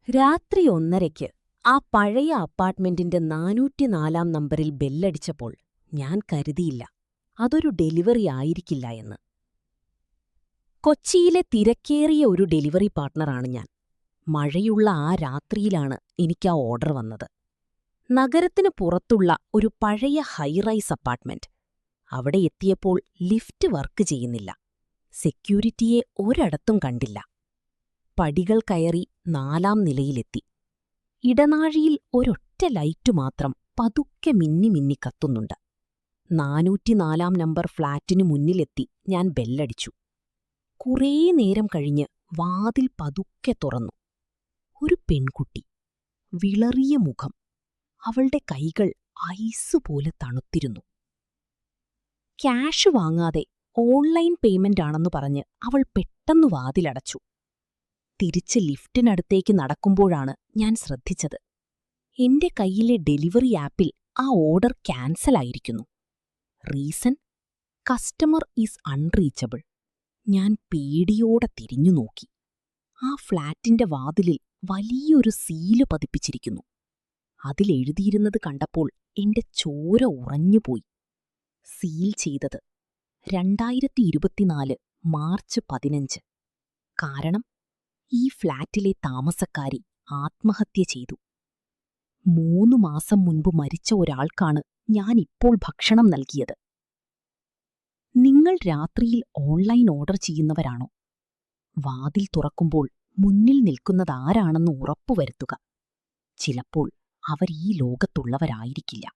രാത്രി 1:30-ക്ക് ആ പഴയ അപ്പാർട്ട്മെന്റിന്റെ 404-ാം നമ്പറിൽ ബെല്ലടിച്ചപ്പോൾ ഞാൻ കരുതിയില്ല അതൊരു ഡെലിവറി ആയിരിക്കില്ല എന്ന്. കൊച്ചിയിലെ തിരക്കേറിയ ഒരു ഡെലിവറി പാർട്ട്ണറാണ് ഞാൻ. മഴയുള്ള ആ രാത്രിയിലാണ് എനിക്കാ ഓർഡർ വന്നത്. നഗരത്തിനു പുറത്തുള്ള ഒരു പഴയ ഹൈറൈസ് അപ്പാർട്ട്മെന്റ്. അവിടെ എത്തിയപ്പോൾ ലിഫ്റ്റ് വർക്ക് ചെയ്യുന്നില്ല. സെക്യൂരിറ്റിയെ ഒരിടത്തും കണ്ടില്ല. പടികൾ കയറി 4-ാം നിലയിലെത്തി. ഇടനാഴിയിൽ ഒരൊറ്റ ലൈറ്റു മാത്രം പതുക്കെ മിന്നി മിന്നി കത്തുന്നുണ്ട്. 404-ാം നമ്പർ ഫ്ളാറ്റിനു മുന്നിലെത്തി ഞാൻ ബെല്ലടിച്ചു. കുറേ നേരം കഴിഞ്ഞ് വാതിൽ പതുക്കെ തുറന്നു. ഒരു പെൺകുട്ടി, വിളറിയ മുഖം, അവളുടെ കൈകൾ ഐസുപോലെ തണുത്തിരുന്നു. ക്യാഷ് വാങ്ങാതെ ഓൺലൈൻ പേയ്മെന്റാണെന്നു പറഞ്ഞ് അവൾ പെട്ടെന്ന് വാതിലടച്ചു. തിരിച്ച് ലിഫ്റ്റിനടുത്തേക്ക് നടക്കുമ്പോഴാണ് ഞാൻ ശ്രദ്ധിച്ചത്. എന്റെ കയ്യിലെ ഡെലിവറി ആപ്പിൽ ആ ഓർഡർ ക്യാൻസലായിരിക്കുന്നു. റീസൺ? Customer is unreachable. ഞാൻ പേടിയോടെ തിരിഞ്ഞുനോക്കി. ആ ഫ്ളാറ്റിന്റെ വാതിലിൽ വലിയൊരു സീല് പതിപ്പിച്ചിരിക്കുന്നു. അതിലെഴുതിയിരുന്നത് കണ്ടപ്പോൾ എന്റെ ചോര ഉറഞ്ഞുപോയി. സീൽ ചെയ്തത് 2024 മാർച്ച് 15. കാരണം ഈ ഫ്ളാറ്റിലെ താമസക്കാരി ആത്മഹത്യ ചെയ്തു. 3 മാസം മുൻപ് മരിച്ച ഒരാൾക്കാണ് ഞാനിപ്പോൾ ഭക്ഷണം നൽകിയത്. നിങ്ങൾ രാത്രിയിൽ ഓൺലൈൻ ഓർഡർ ചെയ്യുന്നവരാണോ? വാതിൽ തുറക്കുമ്പോൾ മുന്നിൽ നിൽക്കുന്നതാരാണെന്ന് ഉറപ്പുവരുത്തുക. ചിലപ്പോൾ അവർ ഈ ലോകത്തുള്ളവരായിരിക്കില്ല.